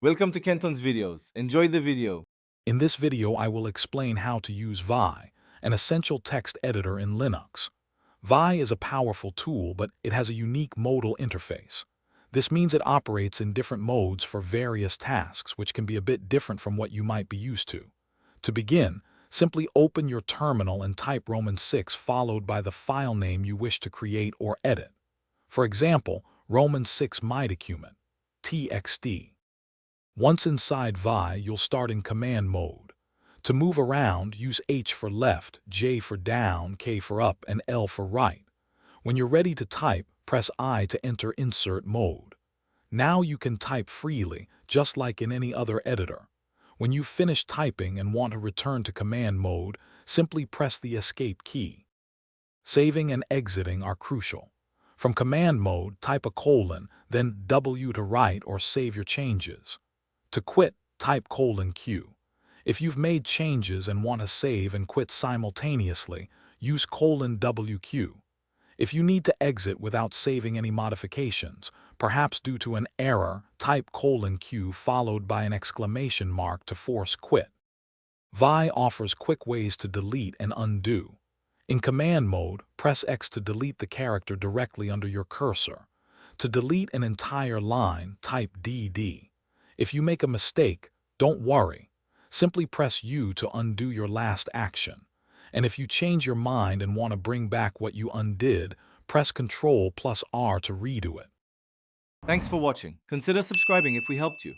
Welcome to Kenton's videos. Enjoy the video. In this video, I will explain how to use Vi, an essential text editor in Linux. Vi is a powerful tool, but it has a unique modal interface. This means it operates in different modes for various tasks, which can be a bit different from what you might be used to. To begin, simply open your terminal and type Roman 6 followed by the file name you wish to create or edit. For example, Roman 6 mydocument, txt. Once inside Vi, you'll start in command mode. To move around, use H for left, J for down, K for up, and L for right. When you're ready to type, press I to enter insert mode. Now you can type freely, just like in any other editor. When you've finished typing and want to return to command mode, simply press the escape key. Saving and exiting are crucial. From command mode, type a colon, then W to write or save your changes. To quit, type :Q. If you've made changes and want to save and quit simultaneously, use :WQ. If you need to exit without saving any modifications, perhaps due to an error, type :Q followed by an exclamation mark to force quit. Vi offers quick ways to delete and undo. In command mode, press X to delete the character directly under your cursor. To delete an entire line, type DD. If you make a mistake, don't worry. Simply press U to undo your last action. And if you change your mind and want to bring back what you undid, press Ctrl+R to redo it. Thanks for watching. Consider subscribing if we helped you.